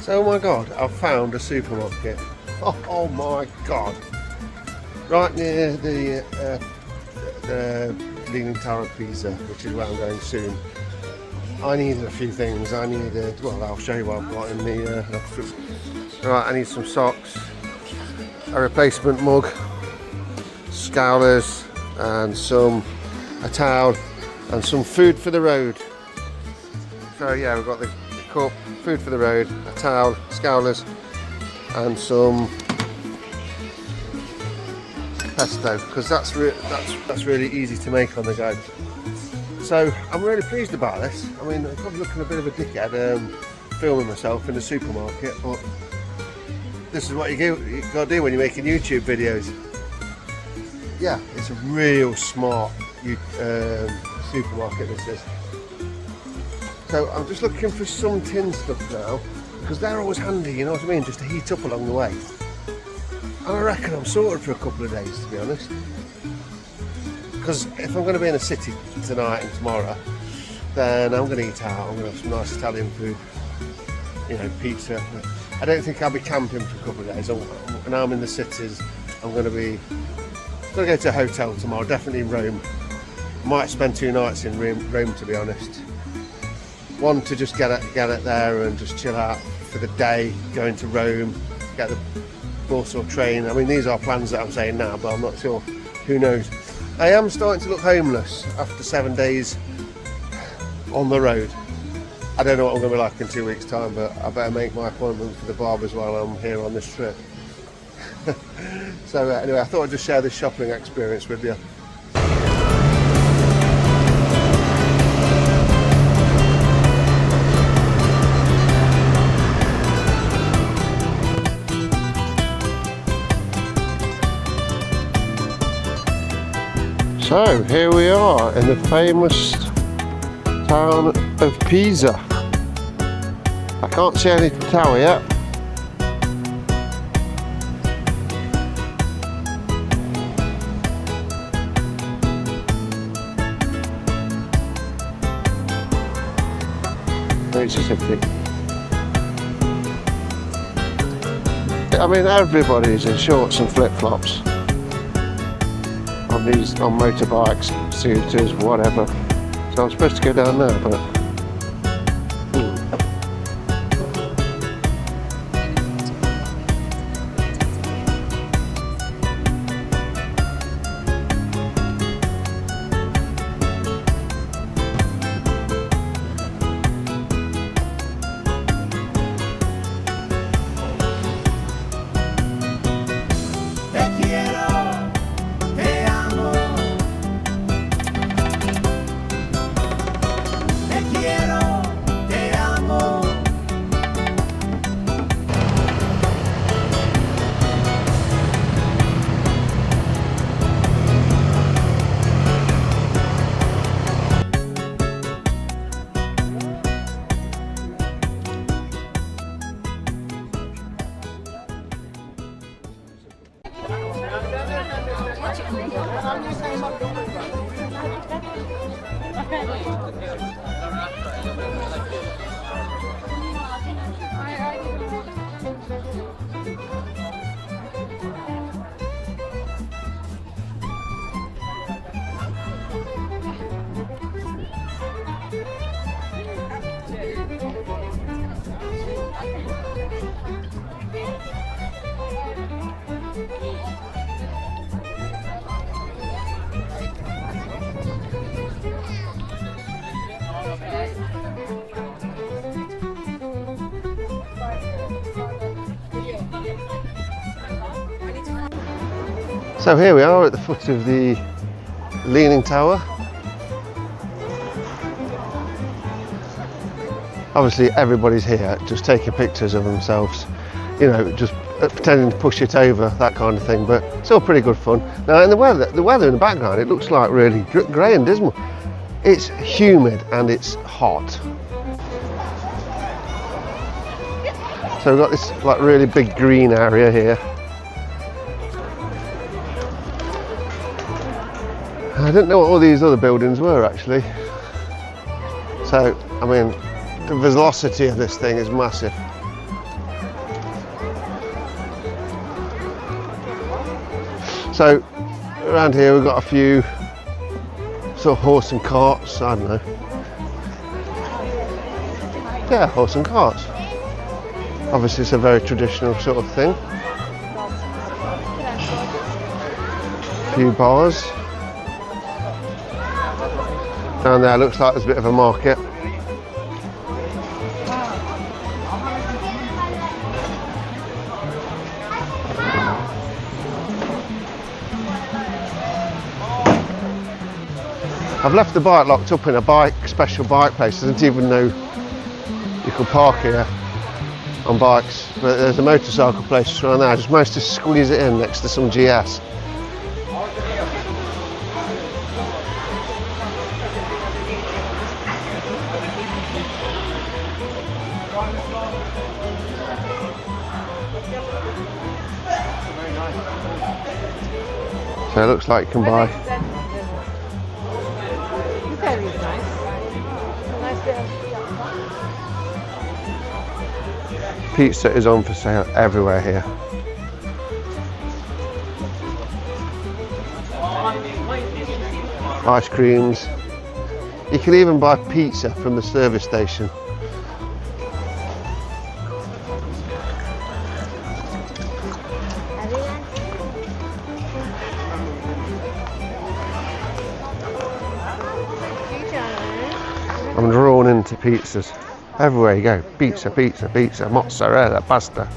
So, oh my god, I've found a supermarket. Oh my god. Right near the Leaning Tower of Pisa, which is where I'm going soon. I needed a few things. Well, I'll show you what I've got in the... right, I need some socks, a replacement mug, scowlers, and a towel, and some food for the road. So yeah, we've got the cup, food for the road, a towel, scowlers, and some pesto, because that's really easy to make on the go. So I'm really pleased about this. I mean, I'm probably looking a bit of a dickhead filming myself in the supermarket, but this is what you got to do when you're making YouTube videos. Yeah, it's a real smart supermarket, this is. So I'm just looking for some tin stuff now, because they're always handy, you know what I mean, just to heat up along the way. And I reckon I'm sorted for a couple of days, to be honest. Because if I'm going to be in a city tonight and tomorrow, then I'm going to eat out. I'm going to have some nice Italian food, you know, pizza. I don't think I'll be camping for a couple of days. When I'm in the cities, I'm going to go to a hotel tomorrow, definitely in Rome. Might spend 2 nights in Rome, to be honest. One to just get it there and just chill out for the day, go into Rome, get the bus or train. I mean, these are plans that I'm saying now, but I'm not sure. Who knows? I am starting to look homeless after 7 days on the road. I don't know what I'm going to be like in 2 weeks' time, but I better make my appointment for the barbers while I'm here on this trip. So anyway, I thought I'd just share this shopping experience with you. So here we are in the famous town of Pisa. I can't see any tower yet. It's just empty. I mean, everybody's in shorts and flip-flops. On motorbikes, scooters, whatever. So I'm supposed to go down there, but so here we are at the foot of the Leaning Tower. Obviously everybody's here just taking pictures of themselves, you know, just pretending to push it over, that kind of thing, but it's all pretty good fun. Now, in the weather in the background, it looks like really grey and dismal. It's humid and it's hot. So we've got this like really big green area here. I didn't know what all these other buildings were actually. So, I mean, the velocity of this thing is massive. So around here we've got a few sort of horse and carts, I don't know. Yeah, horse and carts. Obviously it's a very traditional sort of thing. A few bars. Down there looks like there's a bit of a market. I've left the bike locked up in a special bike place. I didn't even know you could park here on bikes. But there's a motorcycle place around there. I just managed to squeeze it in next to some GS. So it looks like you can buy. Pizza is on for sale everywhere here. Ice creams. You can even buy pizza from the service station. I'm drawn into pizzas. Everywhere you go, pizza, pizza, pizza, mozzarella, pasta.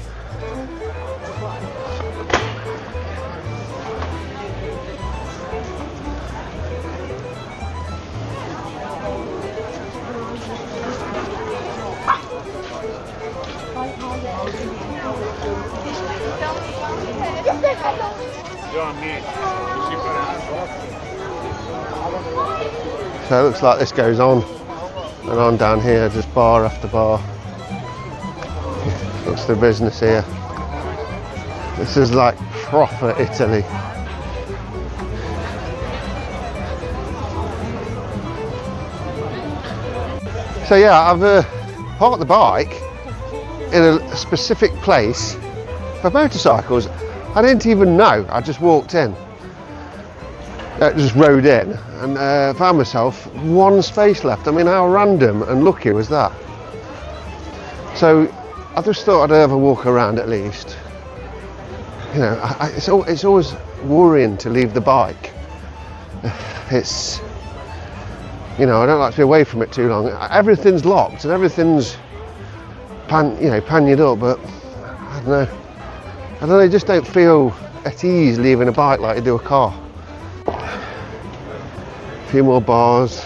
So it looks like this goes on and on down here, just bar after bar. Looks the business here. This is like proper Italy. So yeah, I've parked the bike in a specific place for motorcycles. I didn't even know, I just walked in. Just rode in and found myself one space left. I mean, how random and lucky was that? So I just thought I'd have a walk around at least. You know, it's always worrying to leave the bike. It's, you know, I don't like to be away from it too long. Everything's locked and everything's pannied up, but I don't know, you just don't feel at ease leaving a bike like you do a car. A few more bars.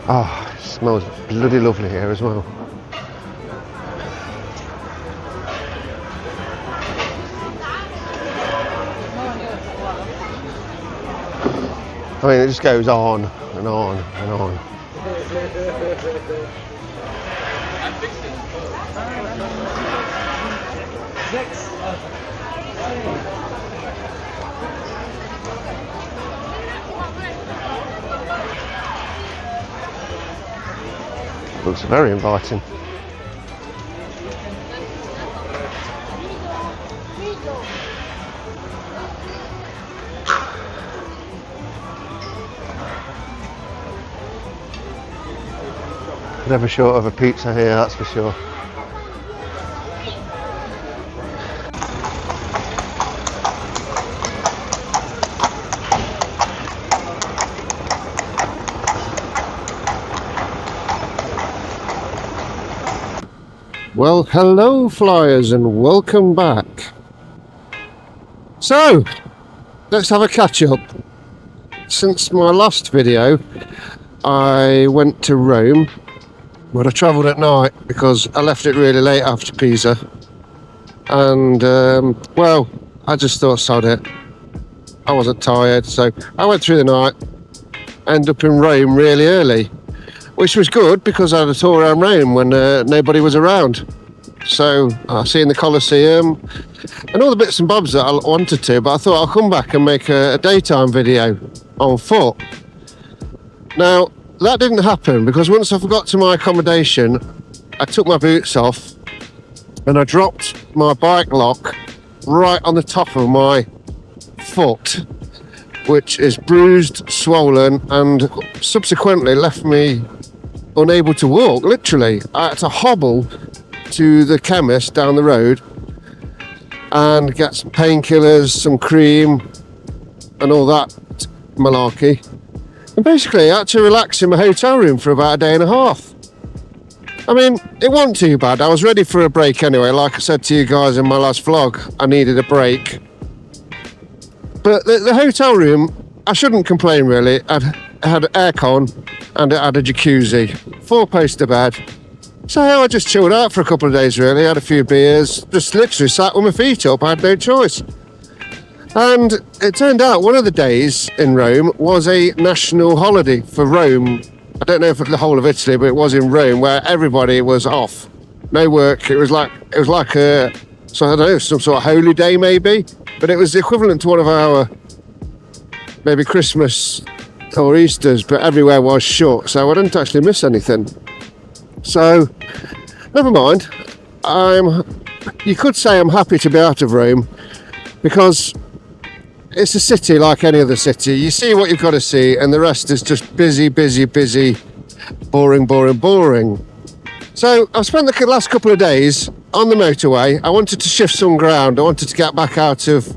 Ah, it smells bloody lovely here as well. I mean, it just goes on and on and on. Looks very inviting. Never short of a pizza here, that's for sure. Well, hello flyers and welcome back. So, let's have a catch up. Since my last video, I went to Rome, but I travelled at night because I left it really late after Pisa. And, well, I just thought, sod it. I wasn't tired, so I went through the night, ended up in Rome really early. Which was good because I had a tour around Rome when nobody was around. So I seen the Colosseum and all the bits and bobs that I wanted to, but I thought I'll come back and make a daytime video on foot. Now, that didn't happen because once I got to my accommodation, I took my boots off and I dropped my bike lock right on the top of my foot, which is bruised, swollen, and subsequently left me unable to walk. Literally, I had to hobble to the chemist down the road and get some painkillers, some cream, and all that malarkey. And basically, I had to relax in my hotel room for about a day and a half. I mean, it wasn't too bad. I was ready for a break anyway. Like I said to you guys in my last vlog, I needed a break. But the hotel room, I shouldn't complain really. It had aircon and it had a jacuzzi, 4-poster bed. So I just chilled out for a couple of days really, had a few beers, just literally sat with my feet up, I had no choice. And it turned out one of the days in Rome was a national holiday for Rome. I don't know if it's the whole of Italy, but it was in Rome where everybody was off. No work. It was like a, so I don't know, some sort of holy day maybe, but it was the equivalent to one of our maybe Christmas or Easter's, but everywhere was shut, so I didn't actually miss anything. So, never mind. You could say I'm happy to be out of Rome because it's a city like any other city. You see what you've got to see, and the rest is just busy, busy, busy, boring, boring, boring. So I've spent the last couple of days on the motorway. I wanted to shift some ground. I wanted to get back out of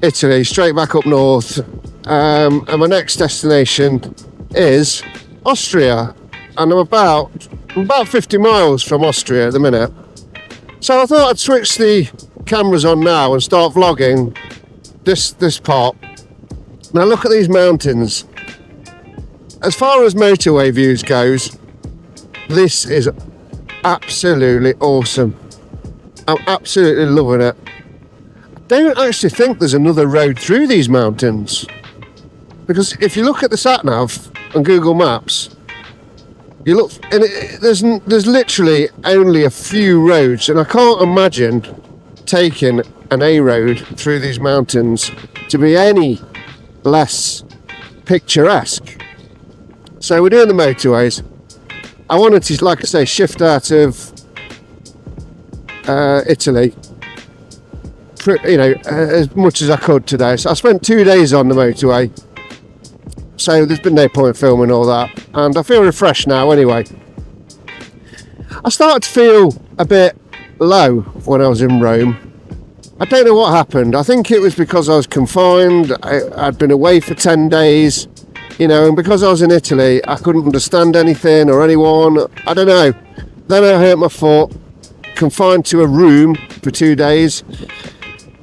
Italy, straight back up north. And my next destination is Austria. And I'm about 50 miles from Austria at the minute. So I thought I'd switch the cameras on now and start vlogging this part. Now look at these mountains. As far as motorway views goes, this is absolutely awesome. I'm absolutely loving it. I don't actually think there's another road through these mountains, because if you look at the sat-nav on Google Maps, you look and there's literally only a few roads, and I can't imagine taking an A road through these mountains to be any less picturesque. So we're doing the motorways. I wanted to, like I say, shift out of Italy, as much as I could today. So I spent 2 days on the motorway, so there's been no point filming all that, and I feel refreshed now anyway. I started to feel a bit low when I was in Rome. I don't know what happened. I think it was because I was confined. I'd been away for 10 days, and because I was in Italy, I couldn't understand anything or anyone. I don't know. Then I hurt my foot, confined to a room for 2 days.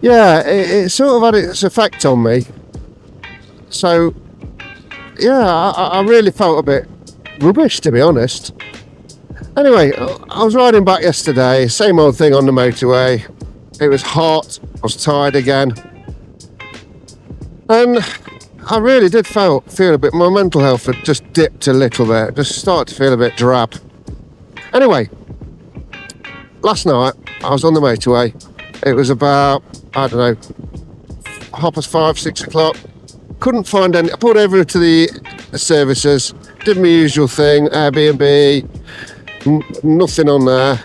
Yeah, it sort of had its effect on me. So, yeah, I really felt a bit rubbish, to be honest. Anyway, I was riding back yesterday, same old thing on the motorway. It was hot, I was tired again. And I really did feel a bit, my mental health had just dipped a little bit, just started to feel a bit drab. Anyway, last night I was on the motorway. It was about, I don't know, 5:30, 6 o'clock. Couldn't find any. I pulled over to the services, did my usual thing, Airbnb, nothing on there.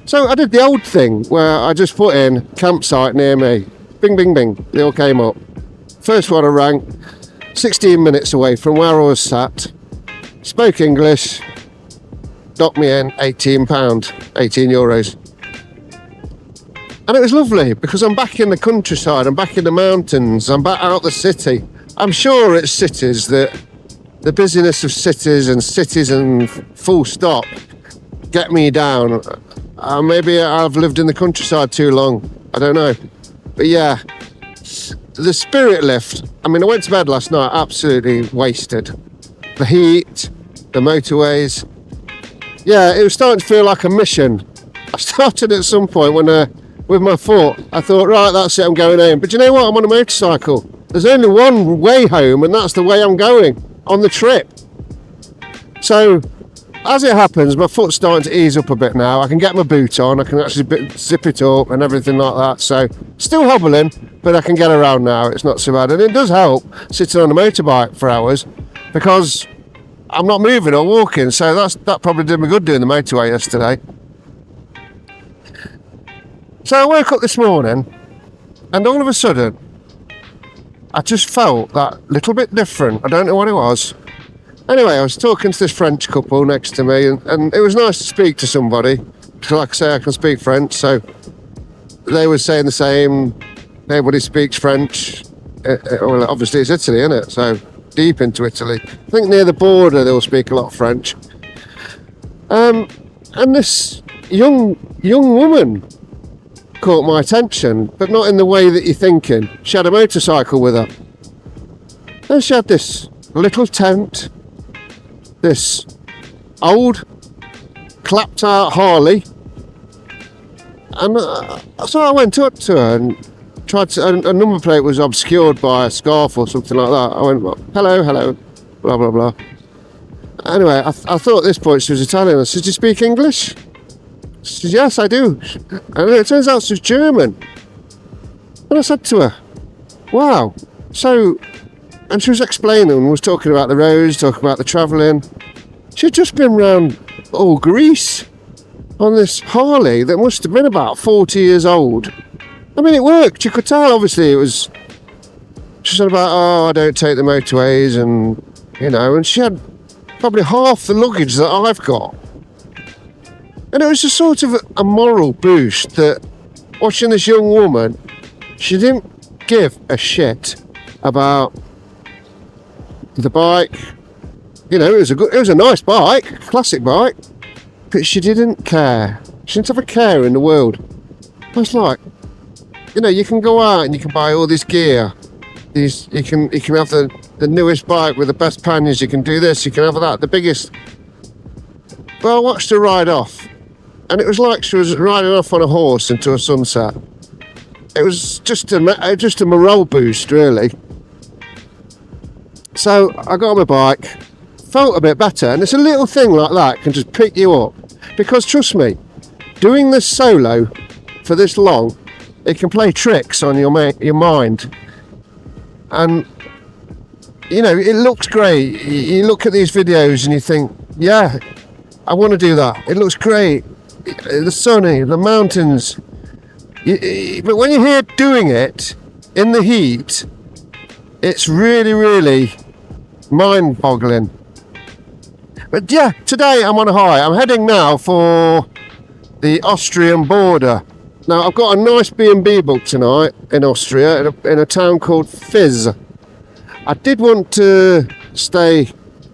So I did the old thing where I just put in campsite near me. Bing, bing, bing. They all came up. First one I rang, 16 minutes away from where I was sat. Spoke English. Knocked me in £18, 18 euros. And it was lovely because I'm back in the countryside, I'm back in the mountains, I'm back out the city. I'm sure it's cities that the busyness of cities and full stop get me down. Maybe I've lived in the countryside too long, I don't know. But yeah, the spirit lift. I mean, I went to bed last night absolutely wasted. The heat, the motorways. Yeah, it was starting to feel like a mission. I started at some point when with my foot, I thought, right, that's it, I'm going home. But you know what? I'm on a motorcycle. There's only one way home, and that's the way I'm going on the trip. So, as it happens, my foot's starting to ease up a bit now. I can get my boot on, I can actually zip it up and everything like that. So, still hobbling, but I can get around now. It's not so bad. And it does help sitting on a motorbike for hours because I'm not moving or walking. So, that probably did me good doing the motorway yesterday. So I woke up this morning And all of a sudden, I just felt that little bit different. I don't know what it was. Anyway, I was talking to this French couple next to me, and it was nice to speak to somebody. Because like I say, I can speak French, so they were saying the same. Everybody speaks French. Well, obviously it's Italy, isn't it? So deep into Italy. I think near the border they'll speak a lot of French. And this young woman caught my attention, but not in the way that you're thinking. She had a motorcycle with her. And she had this little tent, this old clapped out Harley. And so I went up to her and tried to, a number plate was obscured by a scarf or something like that. I went, hello, blah, blah, blah. Anyway, I thought at this point she was Italian. I said, do you speak English? She said, yes, I do. And it turns out she was German. And I said to her, wow. So, and she was explaining, was talking about the roads, talking about the travelling. She'd just been round all Greece on this Harley that must have been about 40 years old. I mean, it worked. You could tell, obviously, it was... She said about, I don't take the motorways, and, and she had probably half the luggage that I've got. And it was a sort of a moral boost that watching this young woman, she didn't give a shit about the bike. It was a nice bike, classic bike, but she didn't care. She didn't have a care in the world. I was like, you can go out and you can buy all this gear. You can have the newest bike with the best panniers. You can do this. You can have that. The biggest. Well, I watched her ride off, and it was like she was riding off on a horse into a sunset. It was just a morale boost, really. So I got on my bike, felt a bit better, and it's a little thing like that can just pick you up. Because trust me, doing this solo for this long, it can play tricks on your mind. And, it looks great. You look at these videos and you think, yeah, I want to do that. It looks great. The sunny, the mountains. But when you're here doing it in the heat, it's really, really mind-boggling. But yeah, today I'm on a high. I'm heading now for the Austrian border. Now, I've got a nice B&B booked tonight in Austria, in a town called Fizz. I did want to stay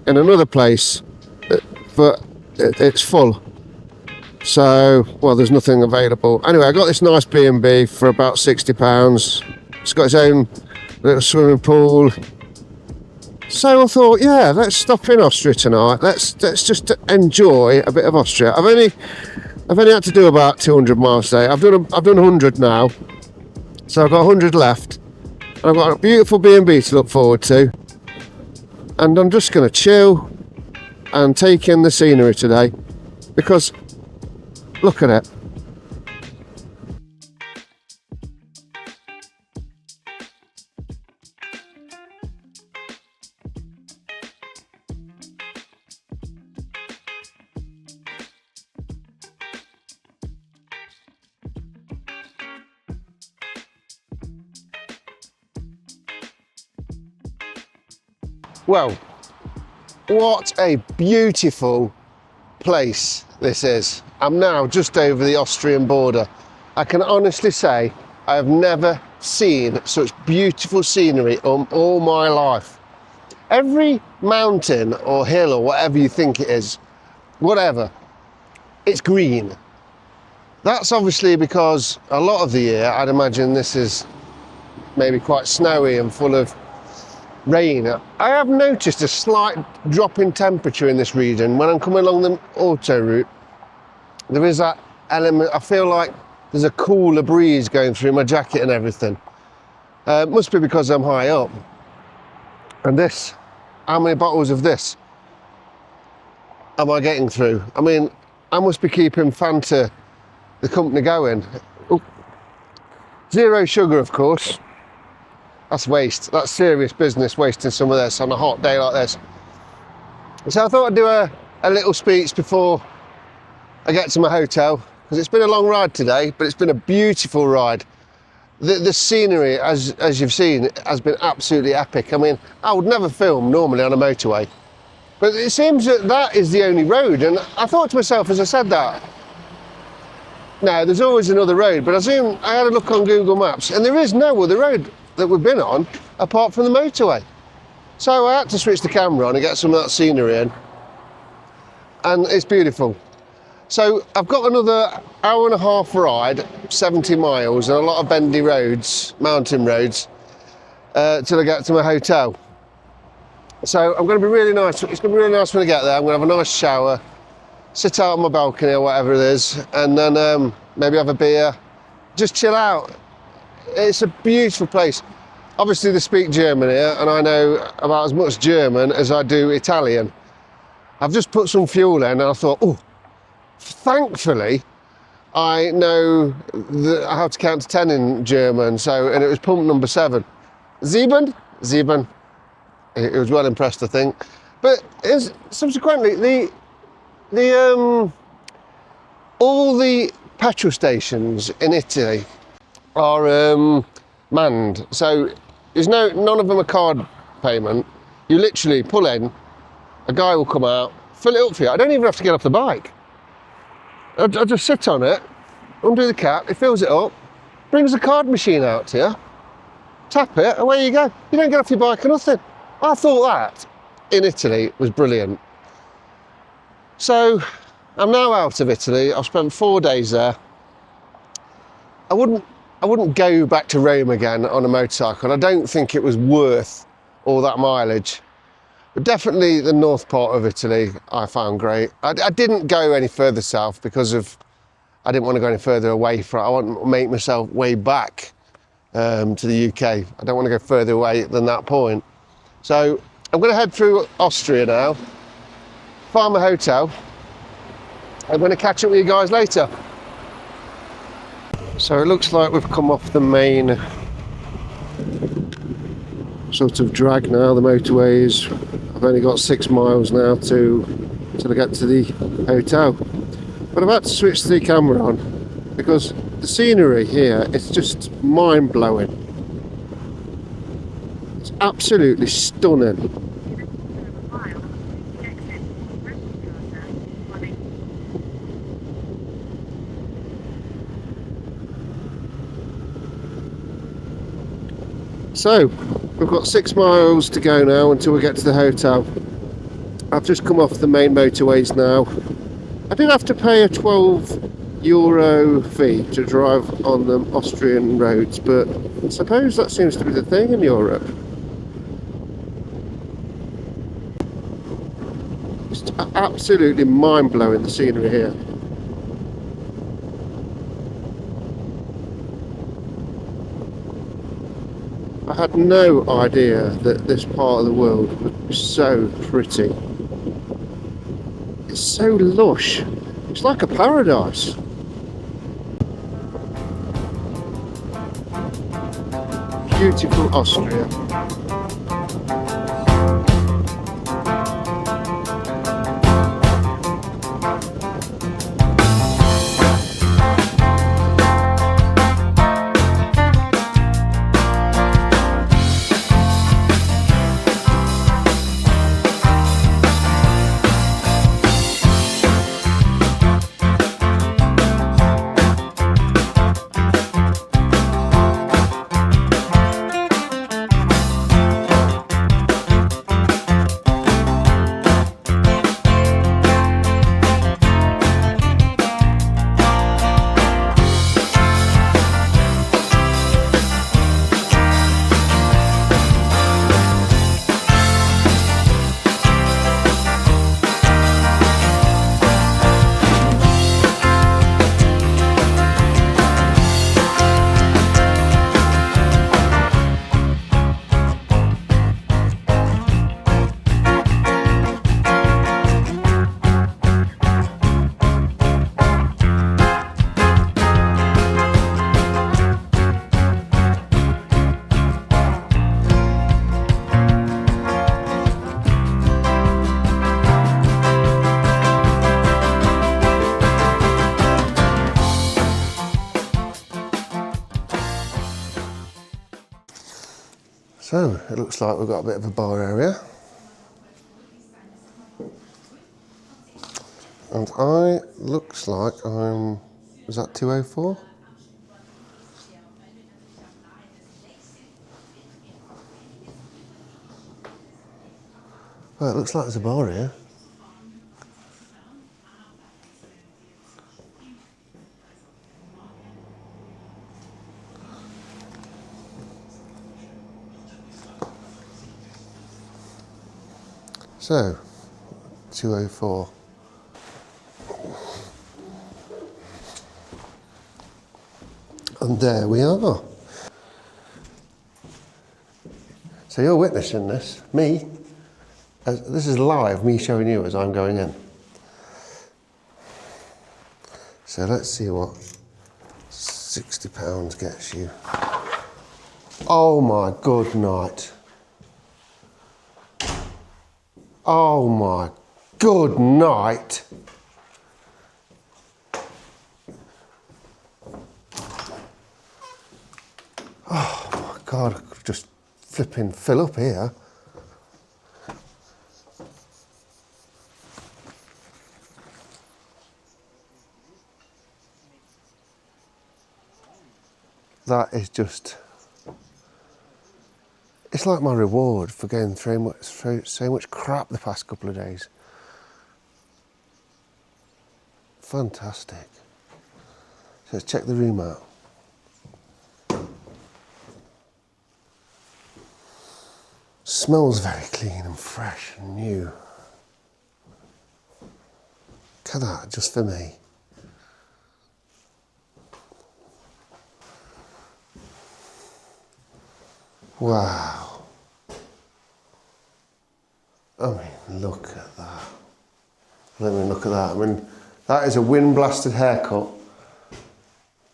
in another place, but it's full. So, well, there's nothing available. Anyway, I got this nice B&B for about £60. It's got its own little swimming pool. So I thought, yeah, let's stop in Austria tonight. Let's just enjoy a bit of Austria. I've only had to do about 200 miles today. I've done 100 now, so I've got 100 left. And I've got a beautiful B&B to look forward to, and I'm just going to chill and take in the scenery today, because look at it. Well, what a beautiful place this is. I'm now just over the Austrian border. I can honestly say I have never seen such beautiful scenery all my life. Every mountain or hill or whatever you think it is, whatever, it's green. That's obviously because a lot of the year, I'd imagine this is maybe quite snowy and full of rain. I have noticed a slight drop in temperature in this region when I'm coming along the auto route. There is that element, I feel like there's a cooler breeze going through my jacket and everything. It must be because I'm high up. And this, how many bottles of this am I getting through? I mean, I must be keeping Fanta, the company, going. Ooh. Zero sugar, of course. That's waste. That's serious business, wasting some of this on a hot day like this. So I thought I'd do a little speech before I get to my hotel, because it's been a long ride today, but it's been a beautiful ride. The scenery, as you've seen, has been absolutely epic. I mean, I would never film normally on a motorway, but it seems that is the only road. And I thought to myself as I said that, no, there's always another road. But I had a look on Google Maps, and there is no other road that we've been on apart from the motorway. So I had to switch the camera on and get some of that scenery in, and it's beautiful. So I've got another hour and a half ride, 70 miles, and a lot of bendy roads, mountain roads, till I get to my hotel. So I'm going to be really nice. It's going to be really nice when I get there. I'm going to have a nice shower, sit out on my balcony or whatever it is, and then maybe have a beer, just chill out. It's a beautiful place. Obviously they speak German here, and I know about as much German as I do Italian. I've just put some fuel in and I thought, oh, thankfully I know how to count to 10 in German, and it was pump number 7. Sieben. It was well impressed, I think. But subsequently, all the petrol stations in Italy are manned. So there's none of them are card payment. You literally pull in, a guy will come out, fill it up for you. I don't even have to get off the bike. I just sit on it, undo the cap, it fills it up, brings the card machine out to you, tap it, away you go. You don't get off your bike or nothing. I thought that in Italy was brilliant. So I'm now out of Italy. I've spent 4 days there. I wouldn't go back to Rome again on a motorcycle. I don't think it was worth all that mileage. But definitely the north part of Italy I found great. I didn't go any further south because I didn't want to go any further away from it. I want to make myself way back to the UK. I don't want to go further away than that point. So I'm going to head through Austria now, find my hotel. I'm going to catch up with you guys later. So it looks like we've come off the main sort of drag now, the motorways. I've only got 6 miles now till I get to the hotel. But I've had to switch the camera on because the scenery here, it's just mind-blowing. It's absolutely stunning. So, we've got 6 miles to go now until we get to the hotel. I've just come off the main motorways now. I did have to pay a €12 fee to drive on the Austrian roads, but I suppose that seems to be the thing in Europe. It's absolutely mind-blowing, the scenery here. I had no idea that this part of the world would be so pretty. It's so lush. It's like a paradise. Beautiful Austria. So it looks like we've got a bit of a bar area. And looks like is that 204? Well, it looks like there's a bar here. So, 204. And there we are. So you're witnessing this, me. This is live, me showing you as I'm going in. So let's see what £60 gets you. Oh my good night. Oh my good night. Oh my God, I could just flipping fill up here. That is just, it's like my reward for going through so much crap the past couple of days. Fantastic. So let's check the room out. Smells very clean and fresh and new. Look at that, just for me. Wow. I mean, look at that. Let me look at that. I mean, that is a wind-blasted haircut.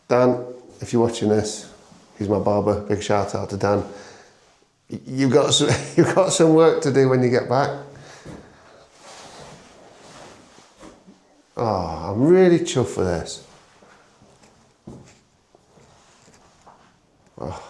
Dan, if you're watching this, he's my barber. Big shout out to Dan. You've got some work to do when you get back. Oh, I'm really chuffed for this. Oh.